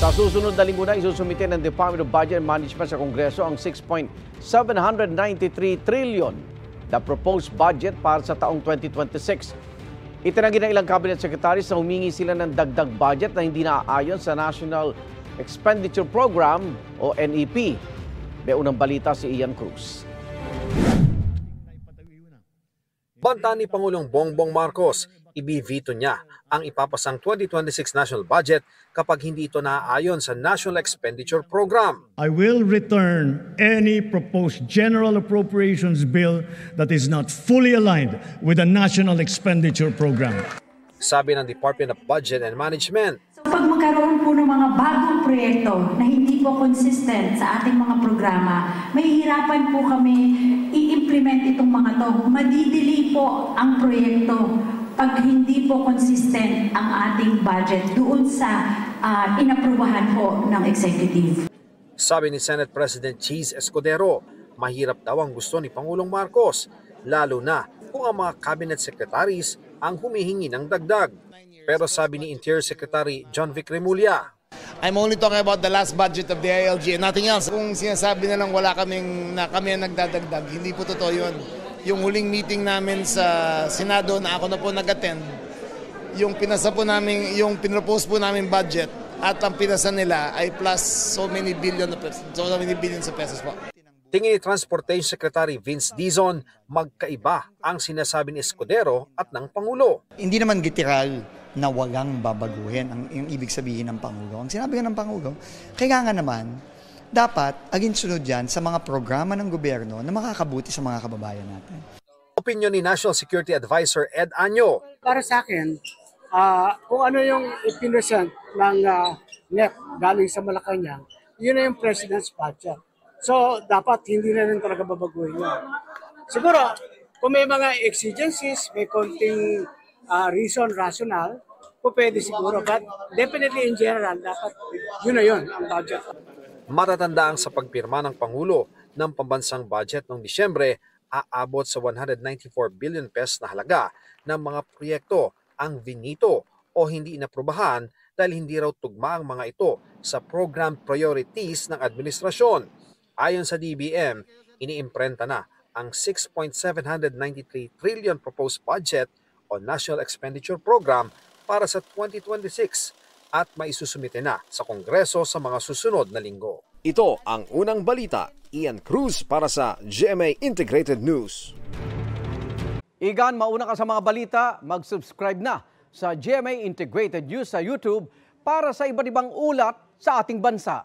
Sa susunod na linggo na isusumite ng Department of Budget and Management sa Kongreso ang 6.793 trillion na proposed budget para sa taong 2026. Itinanggi ng ilang cabinet secretaries na humingi sila ng dagdag budget na hindi naaayon sa National Expenditure Program o NEP. May unang balita si Ian Cruz. Banta ni Pangulong Bongbong Marcos, ibivito niya ang ipapasang 2026 national budget kapag hindi ito naaayon sa National Expenditure Program. I will return any proposed general appropriations bill that is not fully aligned with the National Expenditure Program. Sabi ng Department of Budget and Management. Pag magkaroon po ng mga bagong proyekto na hindi po consistent sa ating mga programa, mahihirapan po kami i-implement itong mga to. Madidili po ang proyekto pag hindi po consistent ang ating budget doon sa inaprubahan po ng executive. Sabi ni Senate President Cheese Escudero, mahirap daw ang gusto ni Pangulong Marcos, lalo na kung ang mga cabinet secretaries ang humihingi ng dagdag. Pero sabi ni Interior Secretary John Vic Remulla, I'm only talking about the last budget of the ILG and nothing else. Kung sinasabi na lang kami ang nagdadagdag, hindi po totoo yun. Yung huling meeting namin sa Senado na ako na po nag-attend, yung pinasa po namin, yung pinropose po namin budget at ang pinasa nila ay plus so many billions of pesos po. Tingin ni Transportation Secretary Vince Dizon, magkaiba ang sinasabi ni Escudero at ng Pangulo. Hindi naman literal na walang babaguhin ang ibig sabihin ng Pangulo. Ang sinabi nga ng Pangulo, kaya nga naman, dapat aginsunod yan sa mga programa ng gobyerno na makakabuti sa mga kababayan natin. Opinion ni National Security Advisor Ed Año. Para sa akin, kung ano yung ipinresent ng NEP galing sa Malacanang, yun na yung President's budget. So, dapat hindi na rin talaga babaguhin yun. Siguro, kung may mga exigencies, may konting reason, rational, po pwede siguro. But definitely in general, dapat yun na yun ang budget. Matatandaan sa pagpirma ng Pangulo ng pambansang budget noong Disyembre, aabot sa 194 billion pesos na halaga ng mga proyekto ang vinito o hindi inaprubahan dahil hindi raw tugma ang mga ito sa program priorities ng administrasyon. Ayon sa DBM, iniimprenta na ang 6.793 trillion proposed budget o National Expenditure Program para sa 2026 at maisusumite na sa Kongreso sa mga susunod na linggo. Ito ang unang balita. Ian Cruz para sa GMA Integrated News. Igan, mauna ka sa mga balita, mag-subscribe na sa GMA Integrated News sa YouTube para sa iba't ibang ulat sa ating bansa.